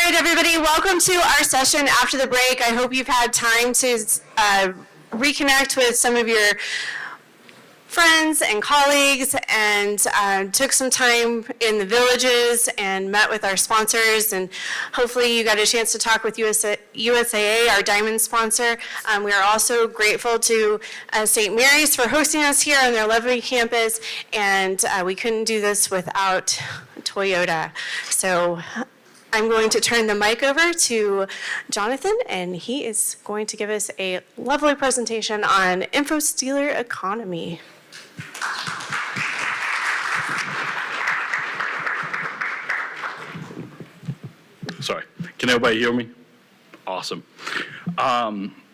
right, everybody, welcome to our session after the break. I hope you've had time to reconnect with some of your friends and colleagues and took some time in the villages and met with our sponsors, and hopefully you got a chance to talk with USAA, our diamond sponsor. We are also grateful to St. Mary's for hosting us here on their lovely campus, and we couldn't do this without Toyota. So I'm going to turn the mic over to Jonathan, and he is going to give us a lovely presentation on InfoStealer economy. Sorry, can everybody hear me? Awesome.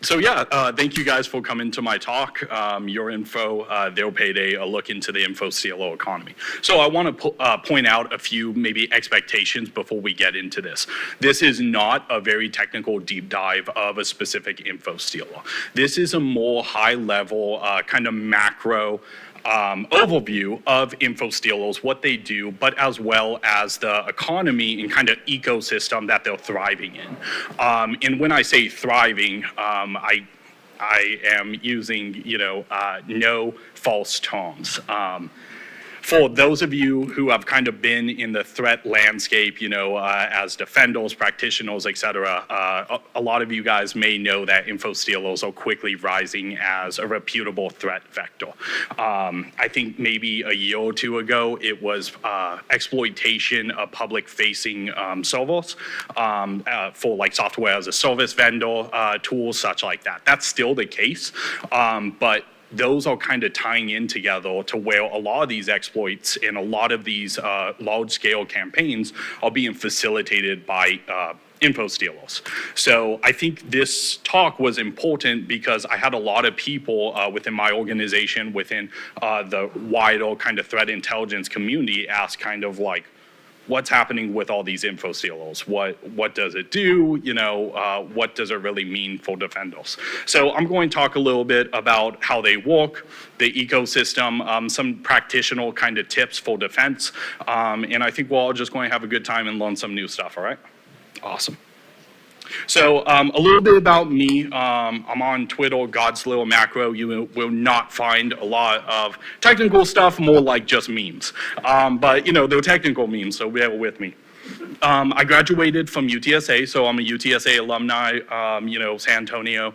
Thank you guys for coming to my talk. Your info, their payday, a look into the InfoStealer economy. So I want to point out a few maybe expectations before we get into this. This is not a very technical deep dive of a specific InfoStealer. This is a more high level kind of macro overview of InfoStealers, what they do, but as well as the economy and kind of ecosystem that they're thriving in. And when I say thriving, I am using, no false terms. For those of you who have kind of been in the threat landscape, as defenders, practitioners, et cetera, a lot of you guys may know that InfoStealers are quickly rising as a reputable threat vector. I think maybe a year or two ago, it was exploitation of public-facing servers for like software as a service vendor tools, such like that. That's still the case, but those are kind of tying in together to where a lot of these exploits and a lot of these large-scale campaigns are being facilitated by InfoStealers. So I think this talk was important because I had a lot of people within my organization, within the wider kind of threat intelligence community ask kind of like, what's happening with all these InfoStealers? What does it do? What does it really mean for defenders? So I'm going to talk a little bit about how they work, the ecosystem, some practitioner kind of tips for defense, and I think we're all just going to have a good time and learn some new stuff, all right? Awesome. So a little bit about me. I'm on Twitter, God's Little Macro. You will not find a lot of technical stuff, more like just memes. But they're technical memes, so bear with me. I graduated from UTSA, so I'm a UTSA alumni, San Antonio,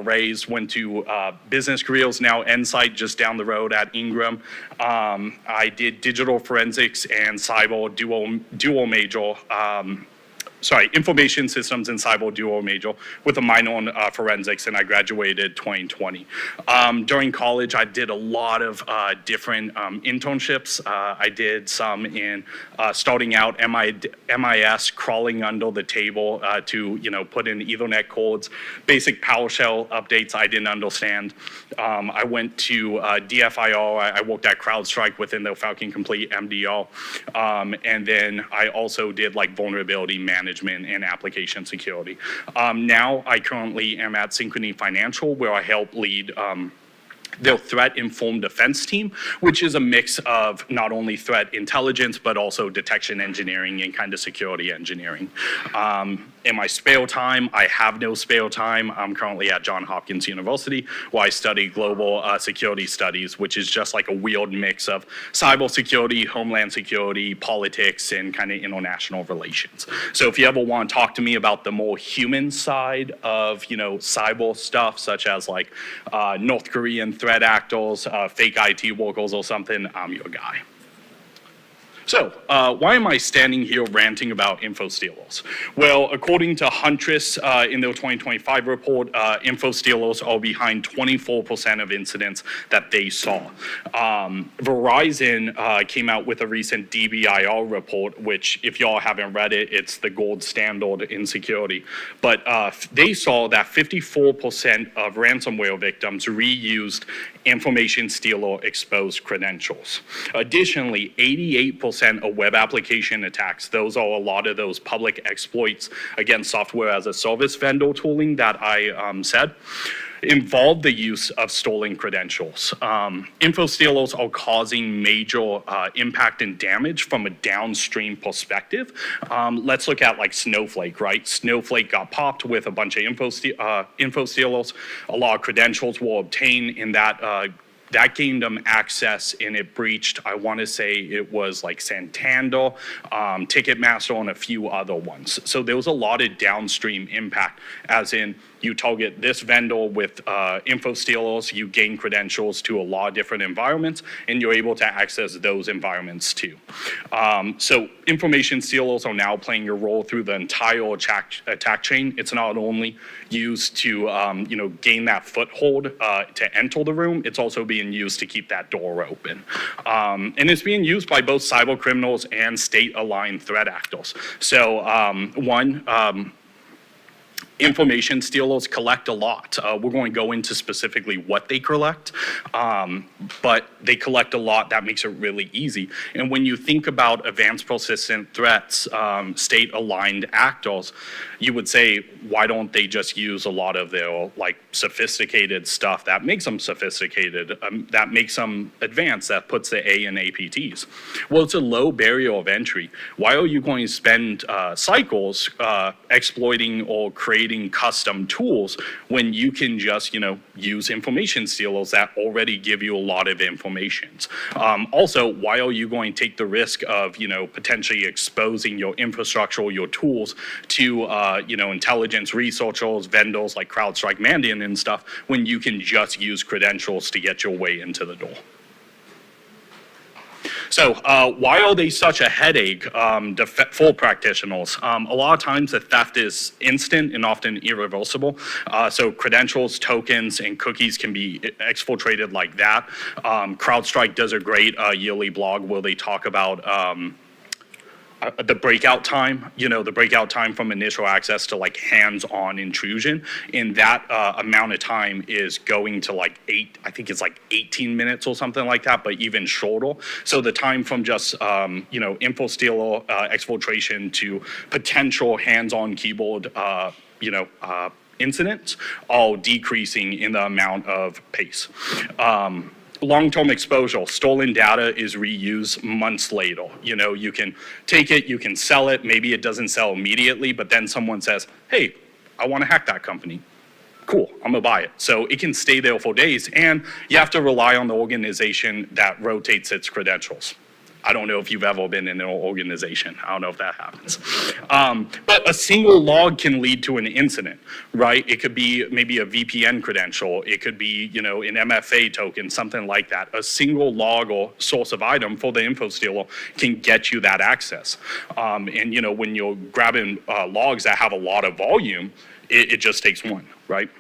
raised, went to business careers, now Insight just down the road at Ingram. I did digital forensics and cyber dual major, information systems and cyber dual major with a minor on forensics, and I graduated 2020. During college, I did a lot of different internships. I did some in starting out MIS, crawling under the table to put in Ethernet cords, basic PowerShell updates I didn't understand. I went to DFIR. I worked at CrowdStrike within the Falcon Complete MDR, and then I also did like vulnerability management and application security. Now I currently am at Synchrony Financial, where I help lead their threat-informed defense team, which is a mix of not only threat intelligence, but also detection engineering and kind of security engineering. In my spare time, I have no spare time. I'm currently at Johns Hopkins University, where I study global security studies, which is just like a weird mix of cybersecurity, homeland security, politics, and kind of international relations. So if you ever want to talk to me about the more human side of, cyber stuff, such as like North Korean threat actors, fake IT workers or something, I'm your guy. So, why am I standing here ranting about InfoStealers? Well, according to Huntress in their 2025 report, InfoStealers are behind 24% of incidents that they saw. Verizon came out with a recent DBIR report, which if y'all haven't read it, it's the gold standard in security. But they saw that 54% of ransomware victims reused information stealer exposed credentials. Additionally, 88% of web application attacks, those are a lot of those public exploits against software as a service vendor tooling that I said. involve the use of stolen credentials. Info stealers are causing major impact and damage from a downstream perspective. Let's look at like Snowflake, right? Snowflake got popped with a bunch of info stealers. A lot of credentials were obtained in that gained them access, and it breached, I want to say it was like Santander, Ticketmaster, and a few other ones. So there was a lot of downstream impact, as in you target this vendor with info stealers, you gain credentials to a lot of different environments, and you're able to access those environments too. So information stealers are now playing a role through the entire attack chain. It's not only used to gain that foothold to enter the room, it's also being used to keep that door open. And it's being used by both cyber criminals and state-aligned threat actors. So information stealers collect a lot. We're going to go into specifically what they collect, but they collect a lot. That makes it really easy. And when you think about advanced persistent threats, state-aligned actors, you would say, why don't they just use a lot of their like sophisticated stuff that makes them sophisticated, that makes them advanced, that puts the A in APTs? Well, it's a low barrier of entry. Why are you going to spend cycles exploiting or creating custom tools when you can just, use information stealers that already give you a lot of information? Also, why are you going to take the risk of, potentially exposing your infrastructure or your tools to, intelligence researchers, vendors like CrowdStrike, Mandiant and stuff, when you can just use credentials to get your way into the door? So why are they such a headache for practitioners? A lot of times the theft is instant and often irreversible. So credentials, tokens, and cookies can be exfiltrated like that. CrowdStrike does a great yearly blog where they talk about the breakout time, the breakout time from initial access to like hands-on intrusion. And that amount of time is going to like 18 minutes or something like that, but even shorter. So the time from just, info stealer exfiltration to potential hands-on keyboard, incidents, all decreasing in the amount of pace. Long-term exposure, stolen data is reused months later. You can take it, you can sell it, maybe it doesn't sell immediately, but then someone says, hey, I want to hack that company. Cool, I'm gonna buy it. So it can stay there for days, and you have to rely on the organization that rotates its credentials. I don't know if you've ever been in an organization. I don't know if that happens. But a single log can lead to an incident, right? It could be maybe a VPN credential. It could be, an MFA token, something like that. A single log or source of item for the info stealer can get you that access. And, when you're grabbing logs that have a lot of volume, it just takes one, right?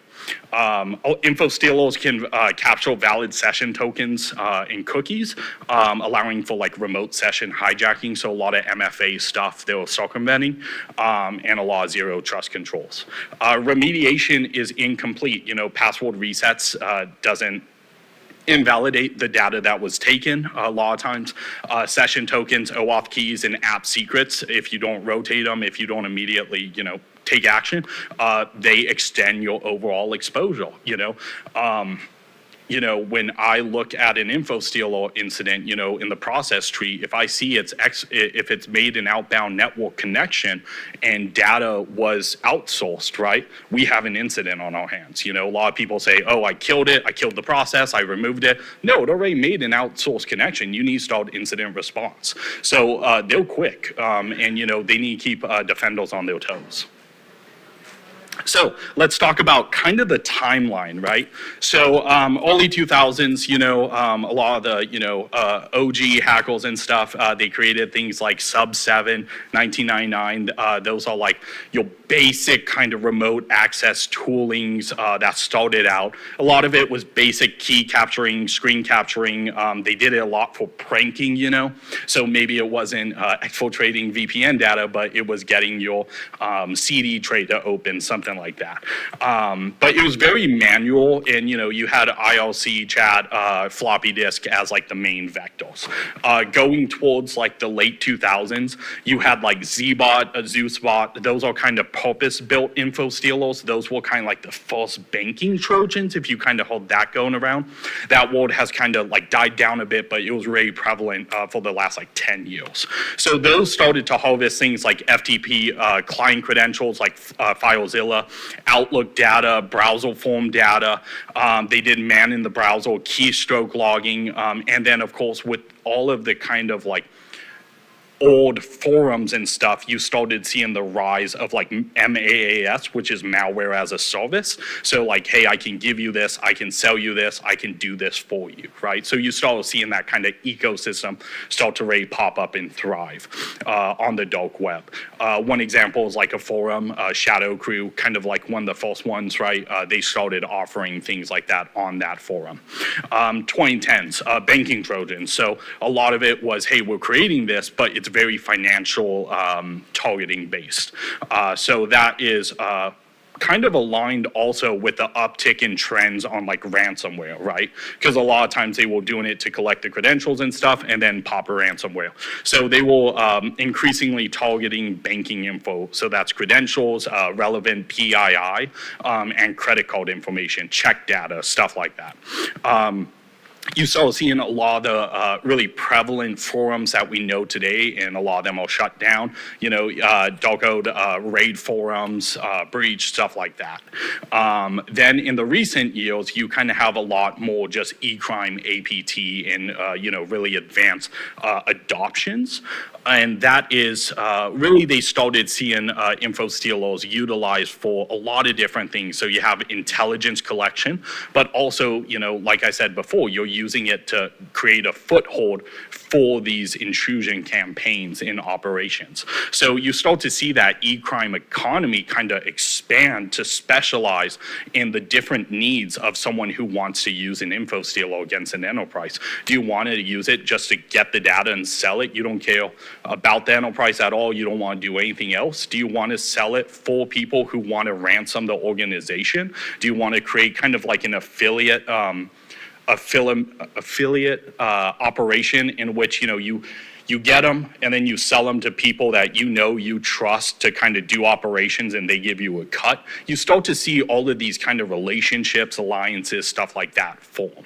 Info stealers can capture valid session tokens and cookies, allowing for like remote session hijacking. So a lot of MFA stuff they're circumventing, and a lot of zero trust controls. Remediation is incomplete. Password resets doesn't invalidate the data that was taken. A lot of times, session tokens, OAuth keys, and app secrets, if you don't rotate them, if you don't immediately, take action, they extend your overall exposure. When I look at an info stealer incident, in the process tree, if I see if it's made an outbound network connection and data was outsourced, right? We have an incident on our hands. A lot of people say, oh, I killed it. I killed the process. I removed it. No, it already made an outsourced connection. You need to start incident response. So they're quick, and they need to keep defenders on their toes. So let's talk about kind of the timeline, right? So early 2000s, a lot of the, OG hackers and stuff, they created things like Sub7, 1999. Those are like your basic kind of remote access toolings that started out. A lot of it was basic key capturing, screen capturing. They did it a lot for pranking, So maybe it wasn't exfiltrating VPN data, but it was getting your CD tray to open, something something like that. But it was very manual, and you had IRC chat, floppy disk as like the main vectors. Going towards like the late 2000s, you had like Zbot, Zeusbot. Those are kind of purpose-built info stealers. Those were kind of like the first banking Trojans, if you kind of hold that going around. That world has kind of like died down a bit, but it was very prevalent for the last like 10 years. So those started to harvest things like FTP client credentials, like FileZilla, Outlook data, browser form data. They did man in the browser, keystroke logging, and then of course with all of the kind of like old forums and stuff, you started seeing the rise of like MAAS, which is malware as a service. So like, hey, I can give you this, I can sell you this, I can do this for you, right? So you started seeing that kind of ecosystem start to really pop up and thrive on the dark web. One example is like a forum, Shadow Crew, kind of like one of the first ones, right? They started offering things like that on that forum. 2010s, banking Trojans. So a lot of it was, hey, we're creating this, but it's very financial targeting based. So that is kind of aligned also with the uptick in trends on like ransomware, right? Because a lot of times they were doing it to collect the credentials and stuff and then pop a ransomware. So they were increasingly targeting banking info. So that's credentials, relevant PII, and credit card information, check data, stuff like that. You start seeing a lot of the really prevalent forums that we know today, and a lot of them are shut down. Dark code, raid forums, breach, stuff like that. Then in the recent years, you kind of have a lot more just e-crime, APT, and really advanced adoptions. And that is really they started seeing info stealers utilized for a lot of different things. So you have intelligence collection, but also, like I said before, you're using it to create a foothold for these intrusion campaigns in operations. So you start to see that e-crime economy kind of expand to specialize in the different needs of someone who wants to use an info stealer against an enterprise. Do you want to use it just to get the data and sell it? You don't care about the enterprise at all. You don't want to do anything else. Do you want to sell it for people who want to ransom the organization? Do you want to create kind of like an affiliate operation in which you get them and then you sell them to people that you trust to kind of do operations, and they give you a cut? You start to see all of these kind of relationships, alliances, stuff like that form.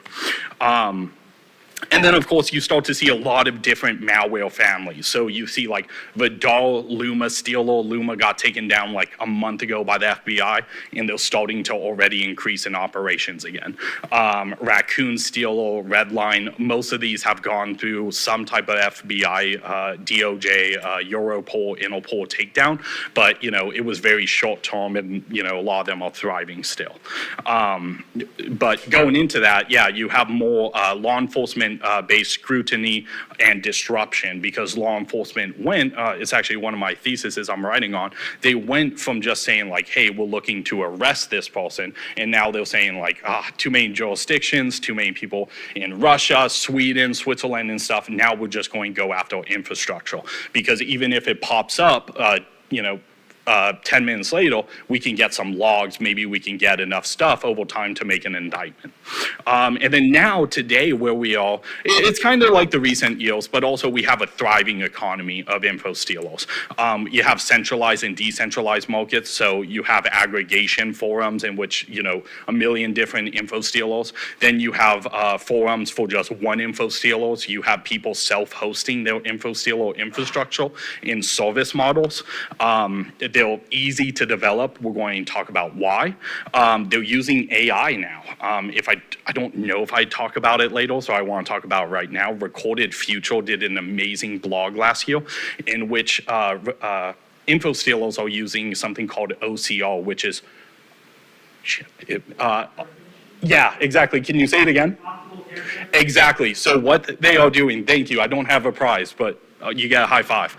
And then, of course, you start to see a lot of different malware families. So you see like Vidal, Luma, Stealer. Luma got taken down like a month ago by the FBI, and they're starting to already increase in operations again. Raccoon, Stealer, Redline, most of these have gone through some type of FBI, DOJ, Europol, Interpol takedown. But, it was very short term, and, a lot of them are thriving still. But going into that, yeah, you have more law enforcement based scrutiny and disruption, because law enforcement went, it's actually one of my theses I'm writing on, they went from just saying like, hey, we're looking to arrest this person, and now they're saying like, too many jurisdictions, too many people in Russia, Sweden, Switzerland and stuff, now we're just going to go after infrastructure, because even if it pops up, 10 minutes later, we can get some logs, maybe we can get enough stuff over time to make an indictment. And then now, today, where we are, it's kind of like the recent years, but also we have a thriving economy of info stealers. You have centralized and decentralized markets, so you have aggregation forums in which, a million different info stealers. Then you have forums for just one info stealers. You have people self-hosting their info stealer infrastructure in service models. They're easy to develop. We're going to talk about why. They're using AI now. I don't know if I talk about it later, so I want to talk about it right now. Recorded Future did an amazing blog last year in which info stealers are using something called OCR, which is, yeah, exactly. Can you say it again? Exactly. So what they are doing, thank you, I don't have a prize, but You get a high five.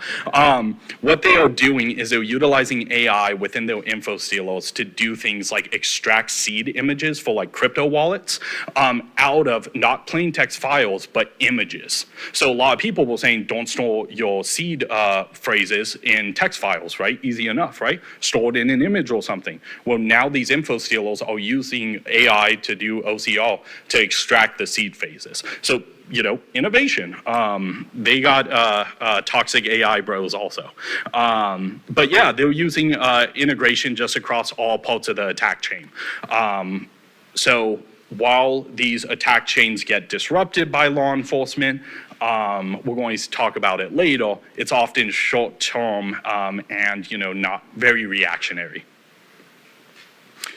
What they are doing is they're utilizing AI within their info silos to do things like extract seed images for like crypto wallets out of not plain text files, but images. So a lot of people were saying, don't store your seed phrases in text files, right? Easy enough, right? Store it in an image or something. Well, now these info silos are using AI to do OCR to extract the seed phrases. So innovation. They got toxic AI bros also. But yeah, they're using integration just across all parts of the attack chain. So while these attack chains get disrupted by law enforcement, we're going to talk about it later, it's often short-term and not very reactionary.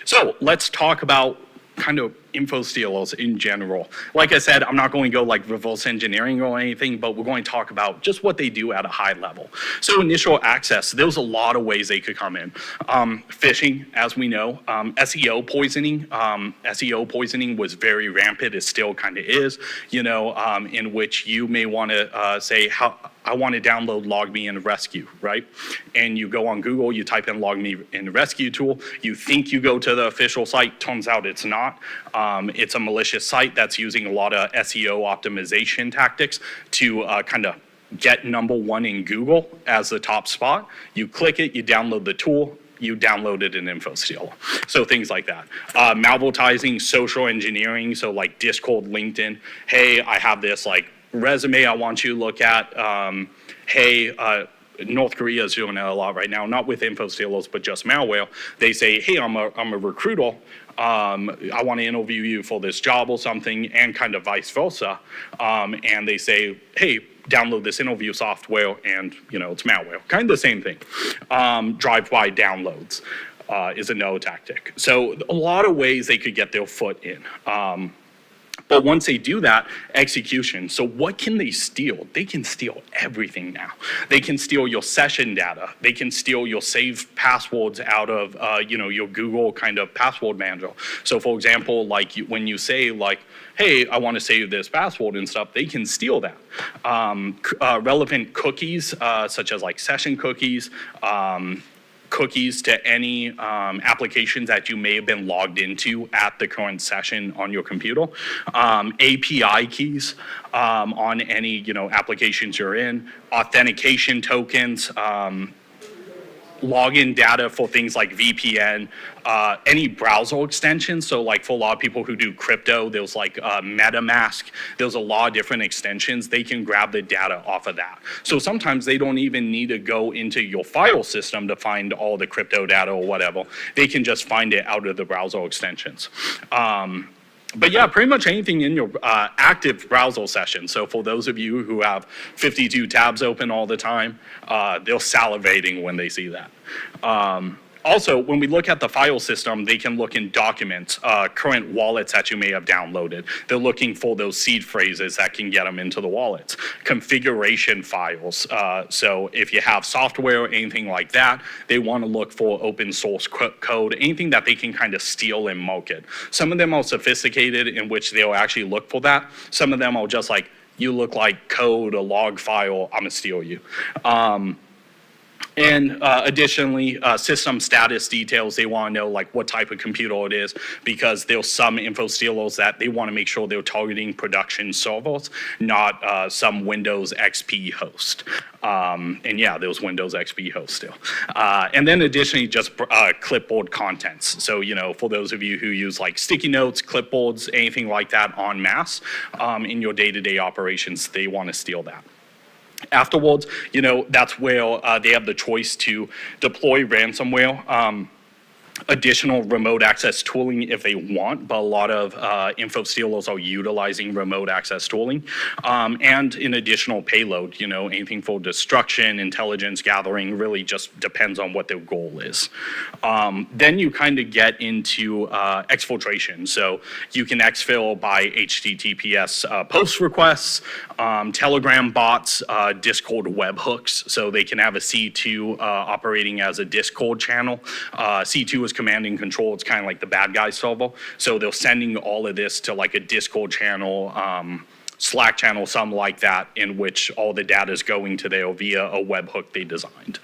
So let's talk about kind of info silos in general. Like I said, I'm not going to go like reverse engineering or anything, but we're going to talk about just what they do at a high level. So initial access, there's a lot of ways they could come in. Phishing, as we know, SEO poisoning. SEO poisoning was very rampant, it still kind of is, in which you may want to say, I want to download Log Me and Rescue, right? And you go on Google, you type in Log Me and Rescue tool, you think you go to the official site, turns out it's not. It's a malicious site that's using a lot of SEO optimization tactics to kind of get #1 in Google as the top spot. You click it, you download the tool, you downloaded an info silo. So things like that. Malvertising, social engineering, so like Discord, LinkedIn. Hey, I have this like resume I want you to look at. North Korea is doing it a lot right now, not with info silos, but just malware. They say, hey, I'm a recruiter. I want to interview you for this job or something, and kind of vice versa. And they say, hey, download this interview software, and it's malware. Kind of the same thing. Drive-by downloads is another tactic. So a lot of ways they could get their foot in. But once they do that, execution. So what can they steal? They can steal everything now. They can steal your session data. They can steal your saved passwords out of, your Google kind of password manager. So for example, like when you say like, hey, I want to save this password and stuff, they can steal that. Relevant cookies, such as like session cookies, cookies to any applications that you may have been logged into at the current session on your computer, API keys on any applications you're in, authentication tokens, login data for things like VPN, any browser extensions. So like for a lot of people who do crypto, there's like MetaMask, there's a lot of different extensions. They can grab the data off of that. So sometimes they don't even need to go into your file system to find all the crypto data or whatever. They can just find it out of the browser extensions. But yeah, pretty much anything in your active browser session. So for those of you who have 52 tabs open all the time, they're salivating when they see that. Also, when we look at the file system, they can look in documents, current wallets that you may have downloaded. They're looking for those seed phrases that can get them into the wallets. Configuration files. So if you have software or anything like that, they want to look for open source code, anything that they can kind of steal and market. Some of them are sophisticated in which they'll actually look for that. Some of them are just like, you look like code, a log file, I'm gonna steal you. And additionally, system status details, they want to know like what type of computer it is, because there's some info silos that they want to make sure they're targeting production servers, not some Windows XP host. And yeah, there's Windows XP host still. And then additionally, just clipboard contents. So, for those of you who use like sticky notes, clipboards, anything like that en masse in your day-to-day operations, they want to steal that. Afterwards, that's where they have the choice to deploy ransomware, additional remote access tooling if they want, but a lot of info silos are utilizing remote access tooling, and an additional payload, anything for destruction, intelligence gathering, really just depends on what their goal is. Then you kind of get into exfiltration. So you can exfil by HTTPS post requests, Telegram bots, Discord webhooks, so they can have a C2 operating as a Discord channel. C2 is command and control. It's kind of like the bad guy server. So they're sending all of this to like a Discord channel Slack channel, something like that, in which all the data is going to there via a webhook they designed.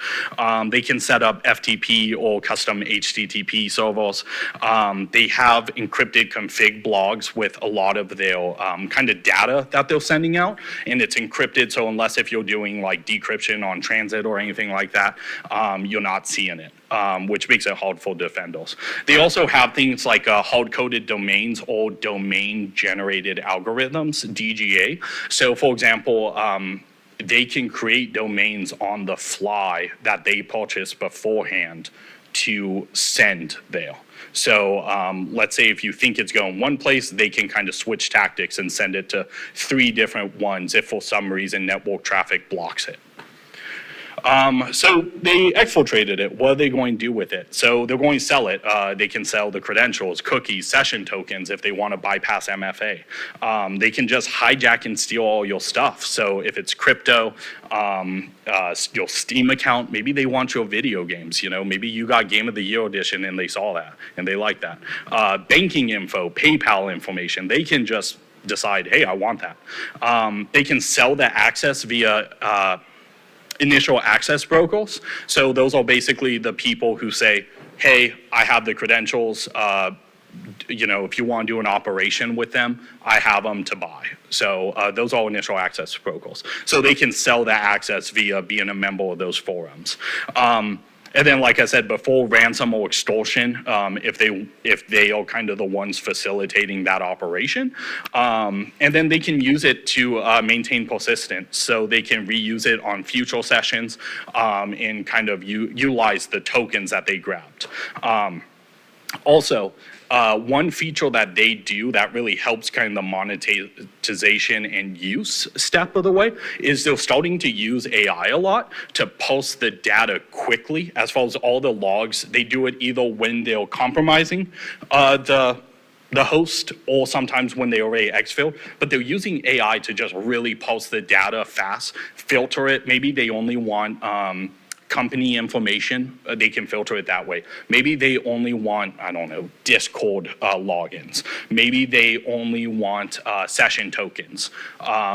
They can set up FTP or custom HTTP servers. They have encrypted config blogs with a lot of their kind of data that they're sending out, and it's encrypted, so unless if you're doing like decryption on transit or anything like that, you're not seeing it. Which makes it hard for defenders. They also have things like hard-coded domains or domain-generated algorithms, DGA. So, for example, they can create domains on the fly that they purchase beforehand to send there. So let's say if you think it's going one place, they can kind of switch tactics and send it to 3 different ones if for some reason network traffic blocks it. So they exfiltrated it. What are they going to do with it? So they're going to sell it. They can sell the credentials, cookies, session tokens if they want to bypass MFA. They can just hijack and steal all your stuff. So if it's crypto, your Steam account, maybe they want your video games, maybe you got Game of the Year edition and they saw that and they like that. Banking info, PayPal information, they can just decide, hey, I want that. They can sell the access via initial access brokers. So those are basically the people who say, hey, I have the credentials. If you want to do an operation with them, I have them to buy. So those are initial access brokers. So they can sell that access via being a member of those forums. And then, like I said before, ransom or extortion, if they are kind of the ones facilitating that operation. And then they can use it to maintain persistence. So they can reuse it on future sessions and kind of utilize the tokens that they grabbed. Also, one feature that they do that really helps kind of the monetization and use step of the way is they're starting to use AI a lot to post the data quickly as far as all the logs. They do it either when they're compromising the host or sometimes when they already exfilled, but they're using AI to just really post the data fast, filter it. Maybe they only want company information, they can filter it that way. Maybe they only want, Discord logins. Maybe they only want session tokens.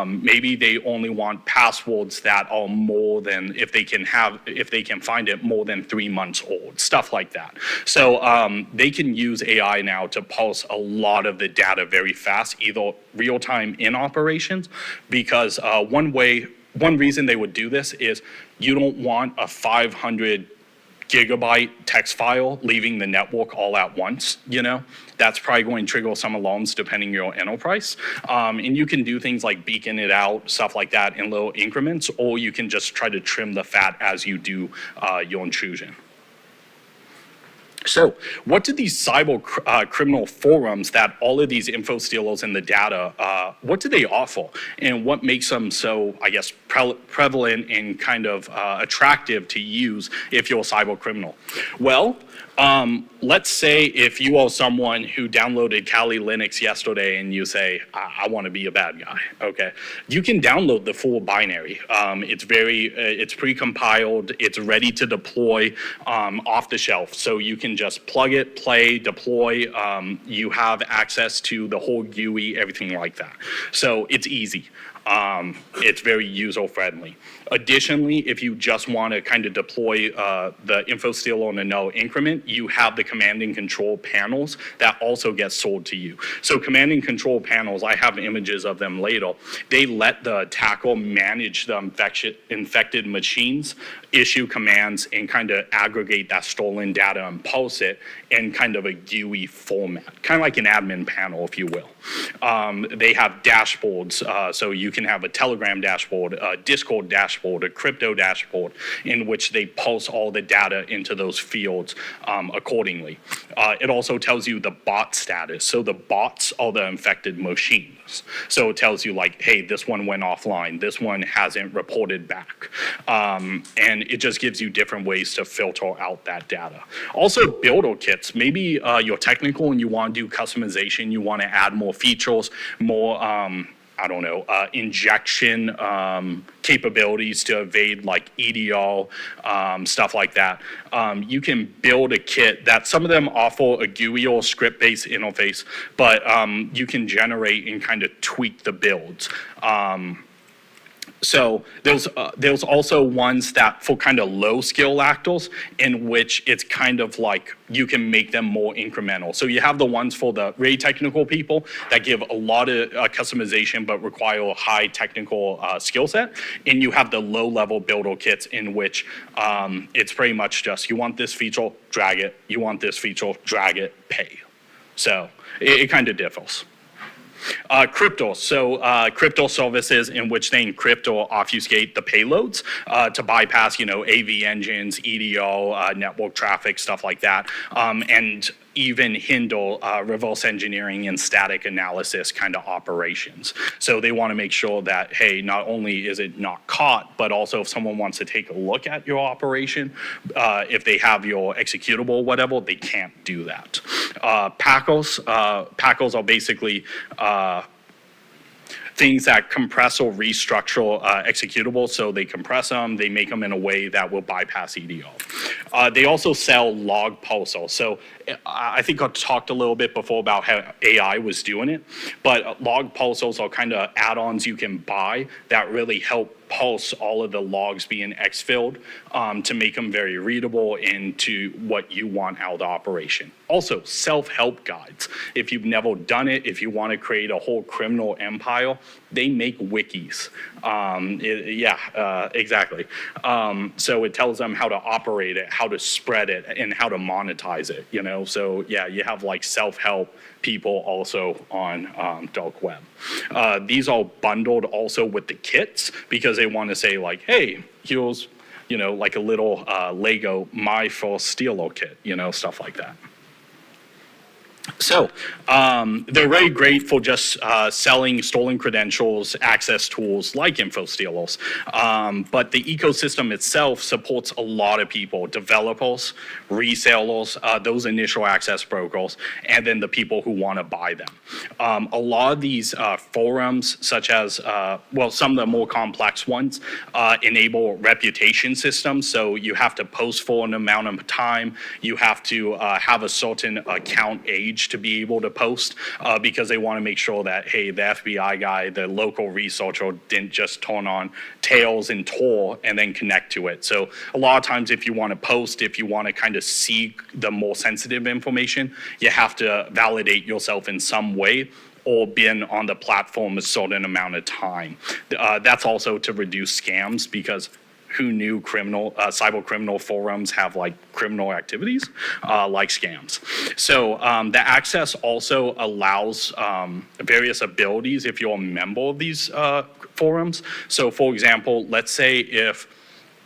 Maybe they only want passwords that are more than, if they can find it, more than 3 months old, stuff like that. So they can use AI now to pulse a lot of the data very fast, either real time in operations, because one reason they would do this is you don't want a 500 gigabyte text file leaving the network all at once, That's probably going to trigger some alarms depending on your enterprise. And you can do things like beacon it out, stuff like that in little increments, or you can just try to trim the fat as you do your intrusion. So what do these cyber criminal forums that all of these info stealers and the data, what do they offer? And what makes them so, prevalent and kind of attractive to use if you're a cyber criminal? Well, let's say if you are someone who downloaded Kali Linux yesterday and you say, I want to be a bad guy, okay? You can download the full binary. It's pre-compiled, it's ready to deploy off the shelf. So you can just plug it, play, deploy. You have access to the whole GUI, everything like that. So it's easy. It's very user-friendly. Additionally, if you just want to kind of deploy the info stealer on a no increment, you have the command and control panels that also get sold to you. So command and control panels, I have images of them later. They let the attacker manage the infected machines, issue commands, and kind of aggregate that stolen data and pulse it in kind of a GUI format, kind of like an admin panel, if you will. They have dashboards, so you can have a Telegram dashboard, a Discord dashboard, a crypto dashboard, in which they pulse all the data into those fields accordingly. It also tells you the bot status. So the bots are the infected machines. So it tells you like, hey, this one went offline, this one hasn't reported back. And it just gives you different ways to filter out that data. Also builder kits, maybe you're technical and you want to do customization, you want to add more features, more I don't know, injection capabilities to evade like EDO, stuff like that. You can build a kit that some of them offer a GUI or script-based interface, but you can generate and kind of tweak the builds. So there's also ones that for kind of low skill actors in which it's kind of like you can make them more incremental. So you have the ones for the really technical people that give a lot of customization but require a high technical skill set. And you have the low level builder kits in which it's pretty much just you want this feature, drag it. You want this feature, drag it, pay. So it kind of differs. Crypto, so crypto services in which they encrypt or obfuscate the payloads to bypass, AV engines, EDO, network traffic, stuff like that, and even hinder reverse engineering and static analysis kind of operations. So they want to make sure that, hey, not only is it not caught, but also if someone wants to take a look at your operation, if they have your executable or whatever, they can't do that. Packers are basically things that compress or restructure executables. So they compress them, they make them in a way that will bypass EDO. They also sell log pulsars. So I think I talked a little bit before about how AI was doing it, but log pulsars are kind of add-ons you can buy that really help pulse all of the logs being exfilled to make them very readable into what you want out of the operation. Also, self-help guides. If you've never done it, if you want to create a whole criminal empire, they make wikis. Exactly. So it tells them how to operate it, how to spread it, and how to monetize it, So yeah, you have like self-help people also on dark web. These are bundled also with the kits because they want to say like, hey, here's, like a little Lego My First Stealer kit, stuff like that. So they're very great for just selling stolen credentials, access tools like InfoStealers. But the ecosystem itself supports a lot of people, developers, resellers, those initial access brokers, and then the people who want to buy them. A lot of these forums, such as, some of the more complex ones, enable reputation systems. So you have to post for an amount of time. You have to have a certain account age to be able to post because they want to make sure that, hey, the FBI guy, the local researcher didn't just turn on Tails and Tor and then connect to it. So a lot of times if you want to post, if you want to kind of see the more sensitive information, you have to validate yourself in some way or been on the platform a certain amount of time. That's also to reduce scams because who knew cyber criminal forums have like criminal activities like scams. So the access also allows various abilities if you're a member of these forums. So for example, let's say if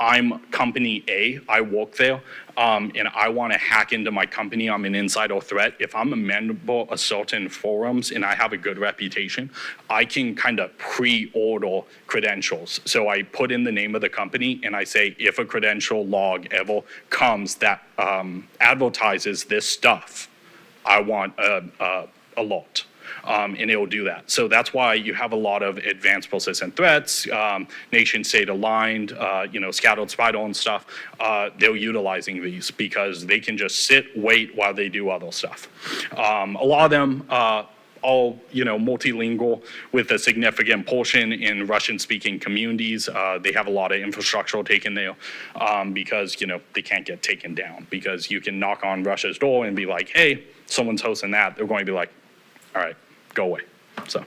I'm company A, I work there, and I want to hack into my company, I'm an insider threat. If I'm a member of certain forums and I have a good reputation, I can kind of pre-order credentials. So I put in the name of the company and I say, if a credential log ever comes that advertises this stuff, I want a lot. And it will do that. So that's why you have a lot of advanced persistent threats, nation state aligned, scattered spider and stuff. They're utilizing these because they can just sit, wait while they do other stuff. A lot of them all multilingual with a significant portion in Russian-speaking communities. They have a lot of infrastructure taken there because they can't get taken down because you can knock on Russia's door and be like, hey, someone's hosting that. They're going to be like, all right, go away. So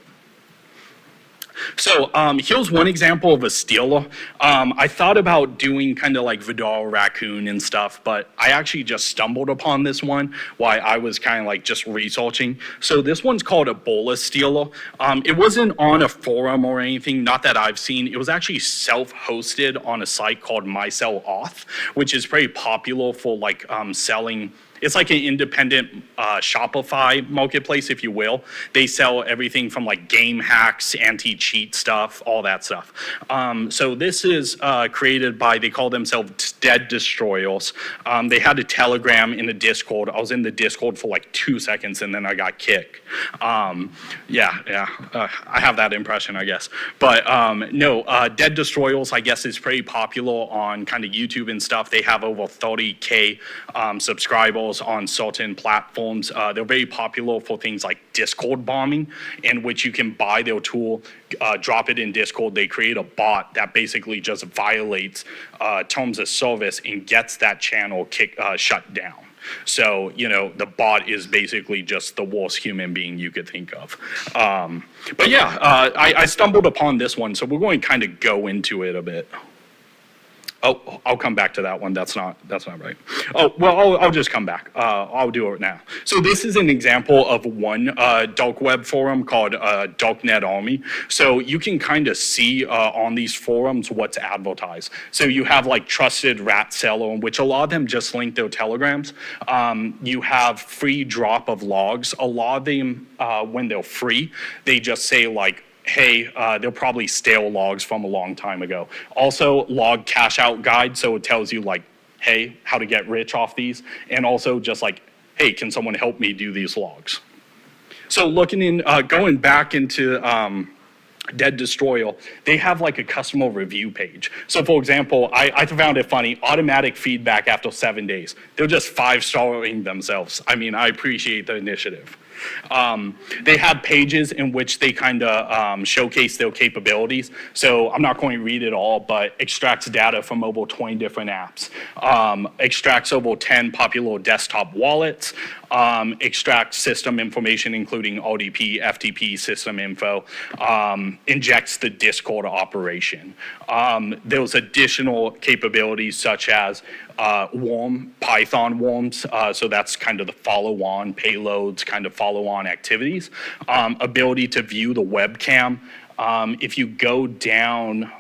here's one example of a stealer. I thought about doing kind of like Vidal Raccoon and stuff, but I actually just stumbled upon this one while I was kind of like just researching. So this one's called Ebola Stealer. It wasn't on a forum or anything, not that I've seen. It was actually self-hosted on a site called MyCellAuth, which is very popular for like selling it's like an independent Shopify marketplace, if you will. They sell everything from like game hacks, anti-cheat stuff, all that stuff. So this is created by, they call themselves Dead Destroyers. They had a Telegram in a Discord. I was in the Discord for like 2 seconds and then I got kicked. I have that impression, I guess. But no, Dead Destroyers, I guess, is pretty popular on kind of YouTube and stuff. They have over 30K subscribers on certain platforms. They're very popular for things like Discord bombing, in which you can buy their tool, drop it in Discord. They create a bot that basically just violates terms of service and gets that channel shut down. So, you know, the bot is basically just the worst human being you could think of. But yeah, I stumbled upon this one, so we're going to kind of go into it a bit. Oh, I'll come back to that one. That's not right. Oh, well, I'll just come back. I'll do it now. So this is an example of one dark web forum called Darknet Army. So you can kind of see on these forums what's advertised. So you have like Trusted Rat Seller, in which a lot of them just link their telegrams. You have free drop of logs. A lot of them, when they're free, they just say like, hey, they're probably stale logs from a long time ago. Also, log cash out guide, so it tells you like, hey, how to get rich off these. And also just like, hey, can someone help me do these logs? So going back into Dead Destroyer, they have like a customer review page. So for example, I found it funny, automatic feedback after 7 days. They're just 5-starring themselves. I mean, I appreciate the initiative. They have pages in which they kind of showcase their capabilities. So I'm not going to read it all, but extracts data from over 20 different apps, extracts over 10 popular desktop wallets, extracts system information, including RDP, FTP, system info, injects the Discord operation. There's additional capabilities such as Python worms, so that's kind of the follow-on payloads, kind of follow-on activities. Ability to view the webcam. If you go down,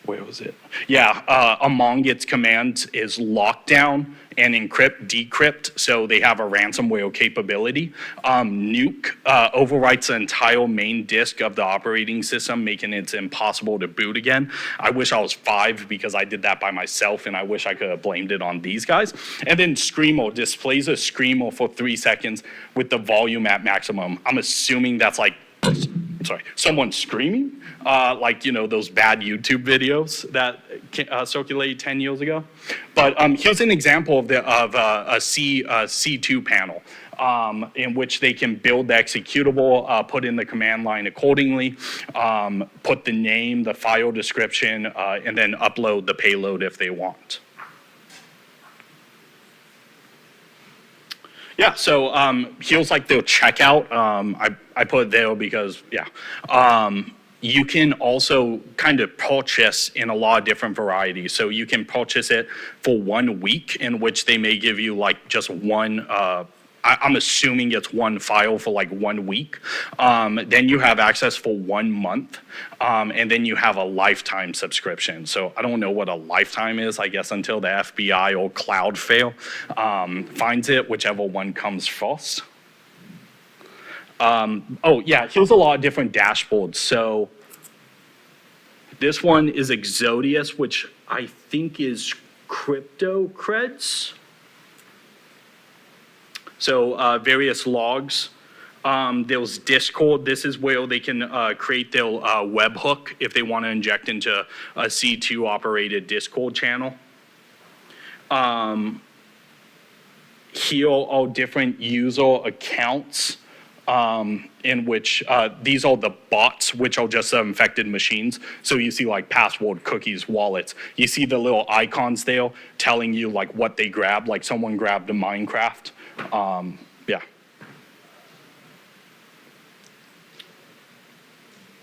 where was it? Yeah, among its commands is lockdown and encrypt, decrypt, so they have a ransomware capability. Nuke overwrites the entire main disk of the operating system, making it impossible to boot again. I wish I was 5 because I did that by myself, and I wish I could have blamed it on these guys. And then Screamo displays a Screamo for 3 seconds with the volume at maximum. I'm assuming that's like, someone screaming, like, you know, those bad YouTube videos that circulated 10 years ago. But here's an example of a C2 panel, in which they can build the executable, put in the command line accordingly, put the name, the file description, and then upload the payload if they want. Yeah, so here's like their checkout. I put it there because, yeah. You can also kind of purchase in a lot of different varieties. So you can purchase it for 1 week, in which they may give you like just one, I'm assuming it's one file for like 1 week. Then you have access for 1 month. And then you have a lifetime subscription. So I don't know what a lifetime is, I guess, until the FBI or Cloudflare finds it, whichever one comes first. Oh yeah, here's a lot of different dashboards. So this one is Exodius, which I think is crypto creds. So various logs. There's Discord. This is where they can create their webhook if they want to inject into a C2 operated Discord channel. Here are different user accounts, in which these are the bots, which are just infected machines. So you see like password, cookies, wallets. You see the little icons there telling you like what they grabbed, like someone grabbed a Minecraft. Yeah.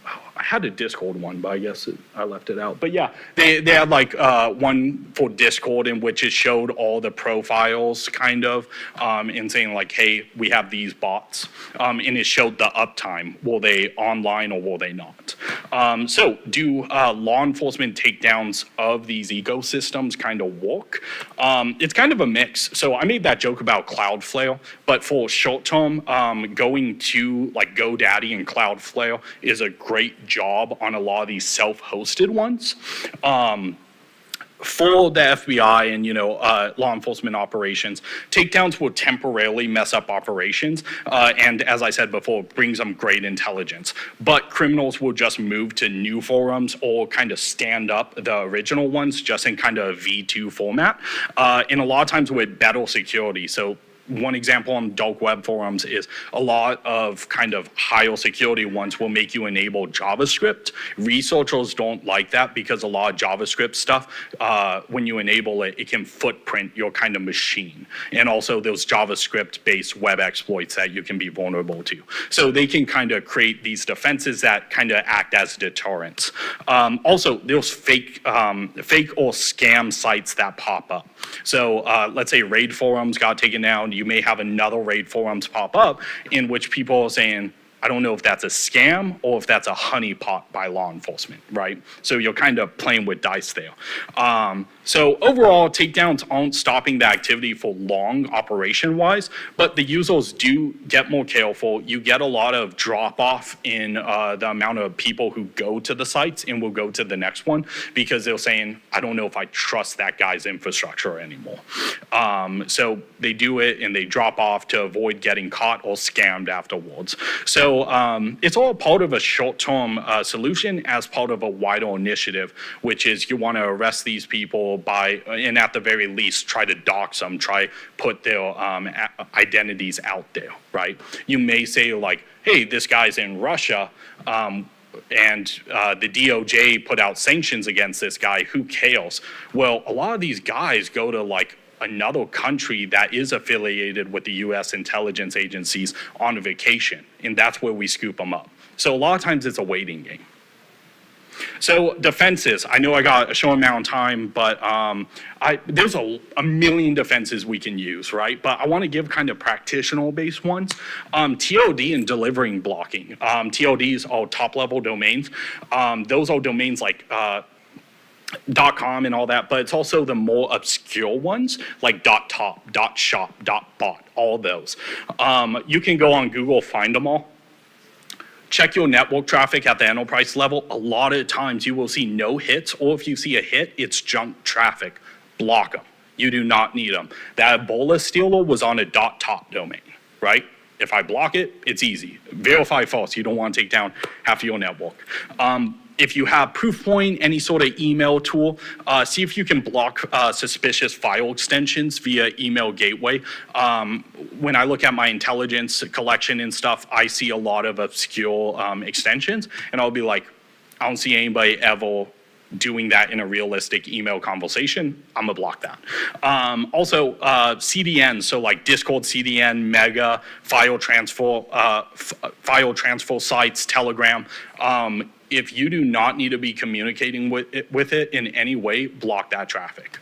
Oh, I had a Discord one, but I guess I left it out. But yeah, they had like one for Discord in which it showed all the profiles kind of, and saying like, hey, we have these bots, and it showed the uptime. Will they online or will they not? So do law enforcement takedowns of these ecosystems kind of work? It's kind of a mix. So I made that joke about Cloudflare, but for short term, going to like GoDaddy and Cloudflare is a great job on a lot of these self-hosted ones. For the FBI and law enforcement operations, takedowns will temporarily mess up operations, and as I said before, brings them great intelligence. But criminals will just move to new forums or kind of stand up the original ones just in kind of a V2 format, and a lot of times with better security. So one example on dark web forums is a lot of kind of higher security ones will make you enable JavaScript. Researchers don't like that because a lot of JavaScript stuff, when you enable it, it can footprint your kind of machine. And also those JavaScript-based web exploits that you can be vulnerable to. So they can kind of create these defenses that kind of act as deterrents. Also, there's fake or scam sites that pop up. So let's say raid forums got taken down. You may have another raid forums pop up in which people are saying, I don't know if that's a scam or if that's a honeypot by law enforcement, right? So you're kind of playing with dice there. So overall, takedowns aren't stopping the activity for long operation-wise, but the users do get more careful. You get a lot of drop-off in the amount of people who go to the sites and will go to the next one because they're saying, I don't know if I trust that guy's infrastructure anymore. So they do it and they drop off to avoid getting caught or scammed afterwards. So it's all part of a short-term solution as part of a wider initiative, which is you want to arrest these people by, and at the very least, try to dox them, try put their identities out there, right? You may say like, hey, this guy's in Russia, and the DOJ put out sanctions against this guy, who cares? Well, a lot of these guys go to like another country that is affiliated with the US intelligence agencies on a vacation, and that's where we scoop them up. So a lot of times it's a waiting game. So defenses, I know I got a short amount of time, but there's a million defenses we can use, right? But I want to give kind of practitioner-based ones. TLD and delivering blocking. TLDs are top-level domains. Those are domains like .com and all that, but it's also the more obscure ones like .top, .shop, .bot, all those. You can go on Google, find them all. Check your network traffic at the enterprise level. A lot of times you will see no hits, or if you see a hit, it's junk traffic. Block them. You do not need them. That Ebola stealer was on a .top domain, right? If I block it, it's easy. Verify false. You don't want to take down half of your network. If you have Proofpoint, any sort of email tool, see if you can block suspicious file extensions via email gateway. When I look at my intelligence collection and stuff, I see a lot of obscure extensions, and I'll be like, I don't see anybody ever doing that in a realistic email conversation. I'm gonna block that. Also, CDN, so like Discord CDN, Mega, file transfer sites, Telegram. If you do not need to be communicating with it in any way, block that traffic.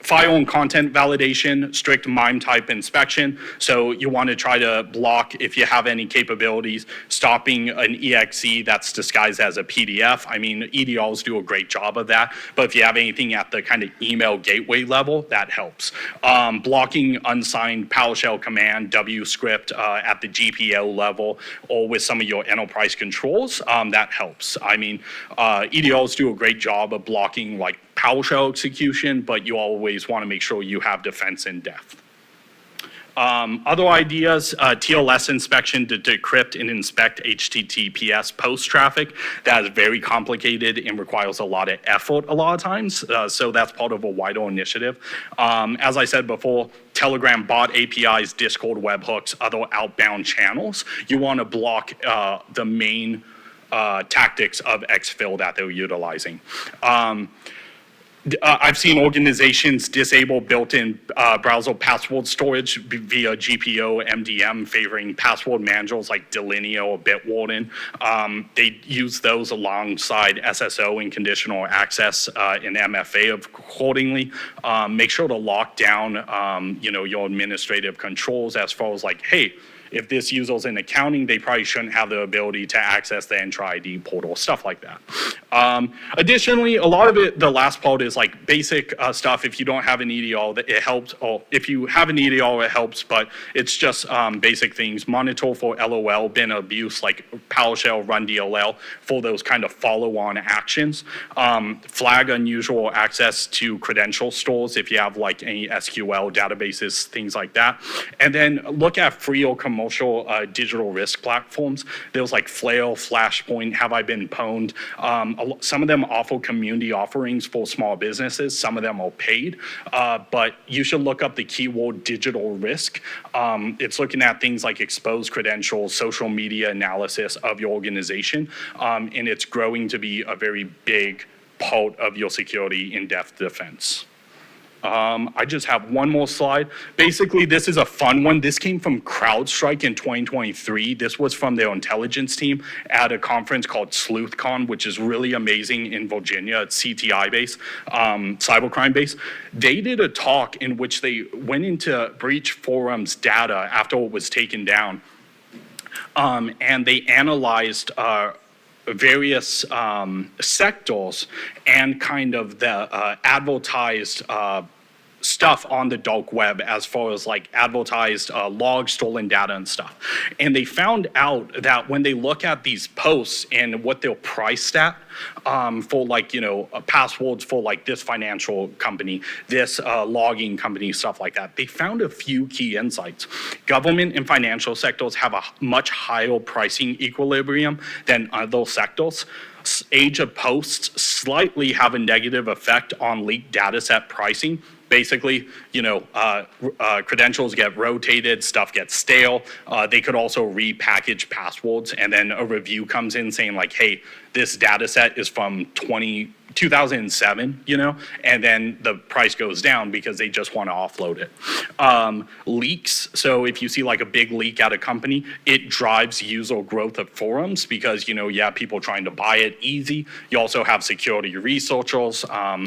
File and content validation, strict MIME type inspection. So you want to try to block, if you have any capabilities, stopping an EXE that's disguised as a PDF. I mean, EDRs do a great job of that, but if you have anything at the kind of email gateway level, that helps. Blocking unsigned PowerShell command, WScript at the GPO level, or with some of your enterprise controls, that helps. I mean, EDRs do a great job of blocking like PowerShell execution, but you always want to make sure you have defense in depth. Other ideas, TLS inspection to decrypt and inspect HTTPS post traffic. That is very complicated and requires a lot of effort a lot of times, so that's part of a wider initiative. As I said before, Telegram bot APIs, Discord webhooks, other outbound channels. You want to block the main tactics of exfil that they're utilizing. I've seen organizations disable built-in browser password storage via GPO, MDM, favoring password managers like Delinea or Bitwarden. They use those alongside SSO and conditional access in MFA accordingly. Make sure to lock down, your administrative controls as far as like, hey, if this user's in accounting, they probably shouldn't have the ability to access the Entra ID portal, stuff like that. Additionally, a lot of it, the last part is like basic stuff. If you don't have an EDR, it helps, or if you have an EDR, it helps, but it's just basic things. Monitor for LOL, bin abuse, like PowerShell, run DLL for those kind of follow-on actions. Flag unusual access to credential stores if you have like any SQL databases, things like that. And then look at free or commercial digital risk platforms. There's like Flail, Flashpoint, Have I Been Pwned? Some of them offer community offerings for small businesses. Some of them are paid, but you should look up the keyword digital risk. It's looking at things like exposed credentials, social media analysis of your organization, and it's growing to be a very big part of your security in-depth defense. I just have one more slide. Basically, this is a fun one. This came from CrowdStrike in 2023. This was from their intelligence team at a conference called SleuthCon, which is really amazing in Virginia. It's CTI-based, cybercrime based. They did a talk in which they went into breach forums data after it was taken down, and they analyzed various sectors and kind of the advertised stuff on the dark web as far as like advertised logs, stolen data and stuff. And they found out that when they look at these posts and what they're priced at for like, passwords for like this financial company, this logging company, stuff like that, they found a few key insights. Government and financial sectors have a much higher pricing equilibrium than other sectors. Age of posts slightly have a negative effect on leaked data set pricing. Basically, credentials get rotated, stuff gets stale. They could also repackage passwords, and then a review comes in saying like, hey, this data set is from 2007, and then the price goes down because they just want to offload it. Leaks, so if you see like a big leak at a company, it drives user growth of forums because, you have people trying to buy it easy. You also have security researchers,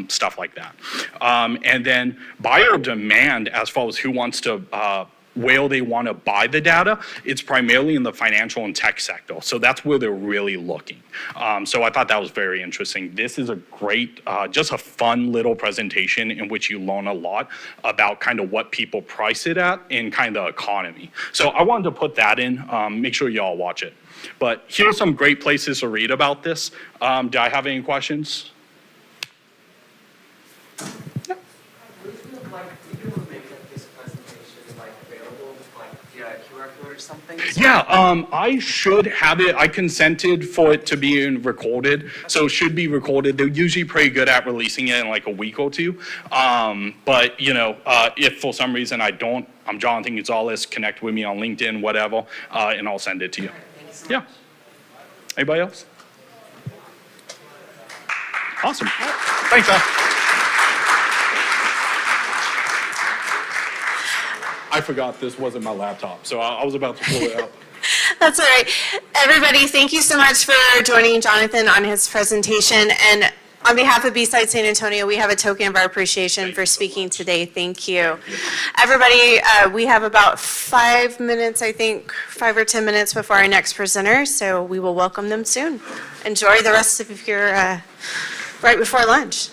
stuff like that. And then buyer demand as far as who wants to where they want to buy the data, it's primarily in the financial and tech sector. So that's where they're really looking. So I thought that was very interesting. This is a great, just a fun little presentation in which you learn a lot about kind of what people price it at in kind of economy. So I wanted to put that in, make sure you all watch it. But here's some great places to read about this. Do I have any questions? Yeah, I should have it. I consented for it to be recorded, so it should be recorded. They're usually pretty good at releasing it in like a week or two. But if for some reason I don't, I'm Jonathan Gonzalez. Connect with me on LinkedIn, whatever, and I'll send it to you. Yeah. Anybody else? Awesome. Thanks, Al. I forgot this wasn't my laptop, so I was about to pull it out. That's all right. Everybody, thank you so much for joining Jonathan on his presentation. And on behalf of BSides San Antonio, we have a token of our appreciation for speaking today. Thank you. Everybody, we have about 5 minutes, I think, 5 or 10 minutes before our next presenter, so we will welcome them soon. Enjoy the rest of your right before lunch.